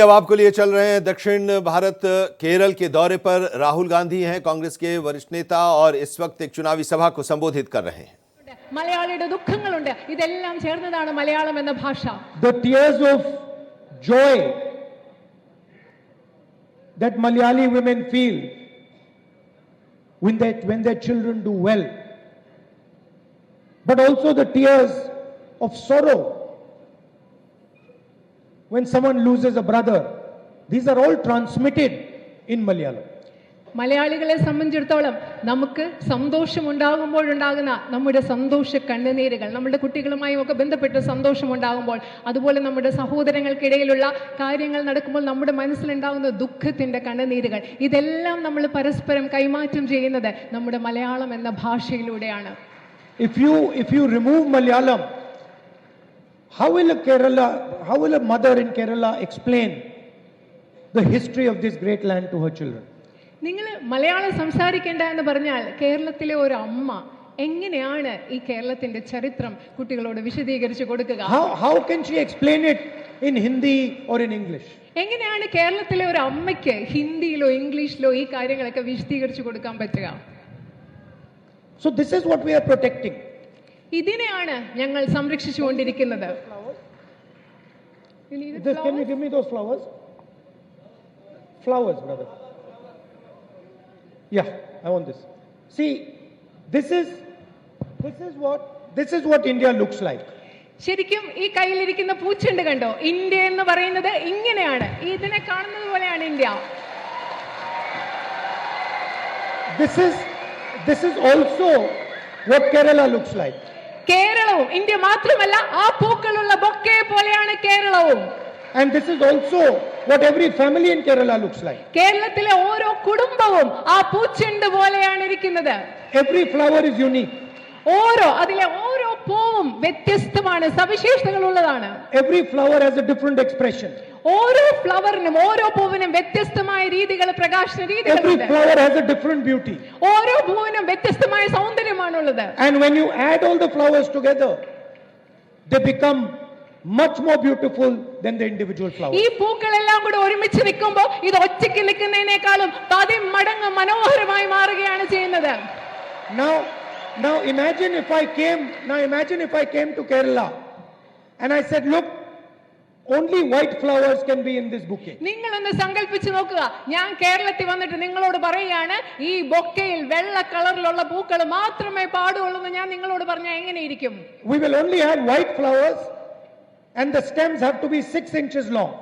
अब आपको लिए चल रहे हैं दक्षिण भारत केरल के दौरे पर। राहुल गांधी हैं कांग्रेस के वरिष्ठ नेता और इस वक्त एक चुनावी सभा को संबोधित कर रहे हैं। മലയാളിയുടെ ദുഃഖങ്ങളുണ്ട്, ഇതെല്ലാം ചേർന്നതാണ് മലയാളം എന്ന ഭാഷ. The tears of joy that Malayali women feel when their children do well, but also the tears of sorrow when someone loses a brother. These are all transmitted in Malayalam. മലയാളികളെ സംബന്ധിച്ചിടത്തോളം നമുക്ക് സന്തോഷമുണ്ടാകുമ്പോഴുണ്ടാകുന്ന നമ്മുടെ സന്തോഷ കണ്ണുനീരുകൾ, നമ്മുടെ കുട്ടികളുമായി ഒക്കെ ബന്ധപ്പെട്ട് സന്തോഷമുണ്ടാകുമ്പോൾ, അതുപോലെ നമ്മുടെ സഹോദരങ്ങൾക്കിടയിലുള്ള കാര്യങ്ങൾ നടക്കുമ്പോൾ നമ്മുടെ മനസ്സിലുണ്ടാകുന്ന ദുഃഖത്തിന്റെ കണ്ണുനീരുകൾ, ഇതെല്ലാം നമ്മൾ പരസ്പരം കൈമാറ്റം ചെയ്യുന്നത് നമ്മുടെ മലയാളം എന്ന ഭാഷയിലൂടെയാണ്. If you remove Malayalam, how will a mother in Kerala explain the history of this great land to her children? നിങ്ങൾ മലയാളം സംസാരിക്കേണ്ട എന്ന് പറഞ്ഞാൽ കേരളത്തിലെ ഒരു അമ്മ എങ്ങനെയാണ് ഈ കേരളത്തിന്റെ ചരിത്രം കുട്ടികളോട് വിശദീകരിച്ചു കൊടുക്കുക? How can she explain it in Hindi or in English? എങ്ങനെയാണ് കേരളത്തിലെ ഒരു അമ്മയ്ക്ക് ഹിന്ദിയിലോ ഇംഗ്ലീഷിലോ ഈ കാര്യങ്ങളൊക്കെ വിശദീകരിച്ചു കൊടുക്കാൻ പറ്റുക? So this is what we are protecting. ഇതിനെയാണ് ഞങ്ങൾ സംരക്ഷിച്ചുകൊണ്ടിരിക്കുന്നത്. Can you give me those flowers? Flowers, brother. Yeah, I want this. See, this is what India looks like. ശരിക്കും ഈ കയ്യിലിരിക്കുന്ന പൂച്ചെണ്ട് കണ്ടോ? ഇന്ത്യ എന്ന് പറയുന്നത് ഇങ്ങനെയാണ്, ഇതിനെ കാണുന്നത് പോലെയാണ് India. This is also what Kerala looks like. കേരളവും ഇന്ത്യ മാത്രമല്ല, ആ പൂക്കളുള്ള ബൊക്കെ പോലെയാണ് കേരളവും. And this is also what every family in Kerala looks like. കേരളത്തിലെ ഓരോ കുടുംബവും ആ പൂച്ചെണ്ട് പോലെയാണ് ഇരിക്കുന്നത്. Every flower is unique. അതിലെ ഓരോ പൂവും വ്യത്യസ്തമാണ്, സവിശേഷതകൾ ഉള്ളതാണ്. Every flower has a different expression. ഓരോ ഫ്ലവറിനും ഓരോ പൂവിനും വ്യത്യസ്തമായ രീതികൾ, പ്രകാശന രീതികളുണ്ട്. Every flower has a different beauty. ഓരോ പൂവിനും വ്യത്യസ്തമായ സൗന്ദര്യമാണുള്ളത്. And when you add all the flowers together, they become much more beautiful than the individual flowers. ഈ പൂക്കളെല്ലാം കൂടി ഒരുമിച്ച് നിൽക്കുമ്പോൾ ഇത് ഒറ്റയ്ക്ക് നിൽക്കുന്നതിനേക്കാളും 10 മടങ്ങ് മനോഹരമായി മാറുകയാണ് ചെയ്യുന്നത്. Now imagine if I came to Kerala and I said, look, only white flowers can be in this bouquet. നിങ്ങളൊന്ന് സങ്കൽപ്പിച്ചു നോക്കുക, ഞാൻ കേരളത്തിൽ വന്നിട്ട് നിങ്ങളോട് പറയുകയാണ് ഈ ബൊക്കയിൽ വെള്ള കളറിലുള്ള പൂക്കൾ മാത്രമേ പാടുള്ളൂ എന്ന് ഞാൻ നിങ്ങളോട് പറഞ്ഞാൽ എങ്ങനെയിരിക്കും? We will only have white flowers and the stems have to be 6 inches long.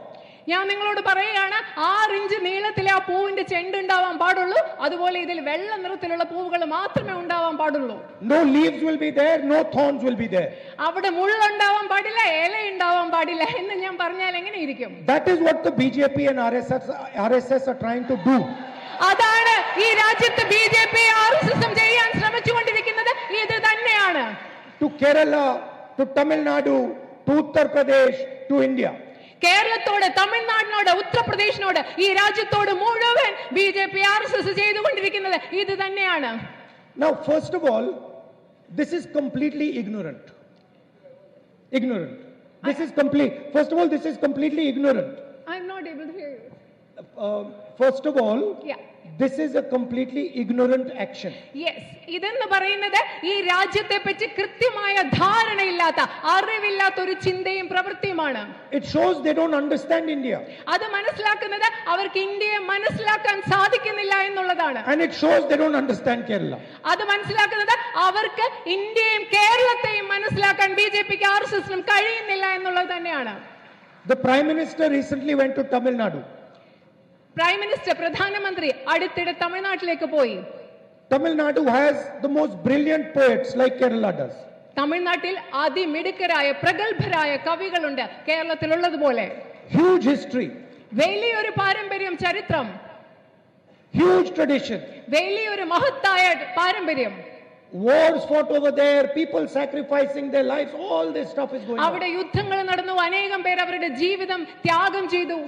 ഞാൻ നിങ്ങളോട് പറയുകയാണ് 6 ഇഞ്ച് നീളത്തിലെ ആ പൂവിന്റെ ചെണ്ട് ഉണ്ടാവാൻ പാടുള്ളൂ, അതുപോലെ ഇതിൽ വെള്ള നിറത്തിലുള്ള പൂവുകൾ മാത്രമേ ഉണ്ടാവാൻ പാടുള്ളൂ. No leaves will be there, no thorns will be there. അവിടെ മുള്ളുണ്ടാവാൻ പാടില്ല, ഇല ഉണ്ടാവാൻ പാടില്ല എന്ന് ഞാൻ പറഞ്ഞാൽ എങ്ങനെയിരിക്കും? That is what the BJP and RSS are trying to do. അതാണ് ഈ രാജ്യത്ത് BJP RSS ചെയ്യാൻ ശ്രമിച്ചുകൊണ്ടിരിക്കുന്നത്. ഇത് തന്നെയാണ്. To Kerala, to Tamil Nadu, to Uttar Pradesh, to India. കേരളത്തോട്, തമിഴ്നാടിനോട്, ഉത്തർപ്രദേശിനോട്, ഈ രാജ്യത്തോട് മുഴുവൻ BJP RSS ചെയ്തുകൊണ്ടിരിക്കുന്നത് ഇത് തന്നെയാണ്. Now, first of all, this is completely ignorant. First of all, this is completely ignorant. I'm not able to hear you. First of all, yeah, this is a completely ignorant action. Yes, ഇതെന്ന് പറയുന്നത് ഈ രാജ്യത്തെ പറ്റി കൃത്യമായ ധാരണയില്ലാത്ത, അറിവില്ലാത്ത ഒരു ചിന്തയും പ്രവൃത്തിയുമാണ്. It shows they don't understand India. അത് മനസ്സിലാക്കുന്നത് അവർക്ക് ഇന്ത്യയെ മനസ്സിലാക്കാൻ സാധിക്കുന്നില്ല എന്നുള്ളതാണ്. And it shows they don't understand Kerala. അത് മനസ്സിലാക്കുന്നത് അവർക്ക് ഇന്ത്യയും കേരളത്തെയും മനസ്സിലാക്കാൻ BJPക്ക് RSSനും കഴിയുന്നില്ല എന്നുള്ളത് തന്നെയാണ്. The Prime Minister recently went to Tamil Nadu. Prime minister, പ്രധാനമന്ത്രി അടുത്തിടെ തമിഴ്നാട്ടിലേക്ക് പോയി. Tamil Nadu has the most brilliant poets like Kerala does. തമിഴ്നാട്ടിൽ അതിമിടുക്കരായ പ്രഗത്ഭരായ കവികളുണ്ട് കേരളത്തിലുള്ളതുപോലെ. Huge history. വലിയൊരു പാരമ്പര്യം, ചരിത്രം. Huge tradition. വലിയൊരു മഹത്തായ പാരമ്പര്യം. Wars fought over there, people sacrificing their lives, all this stuff is going on. അവിടെ യുദ്ധങ്ങൾ നടന്നു, അനേകം പേർ അവരുടെ ജീവിതം ത്യാഗം ചെയ്തു.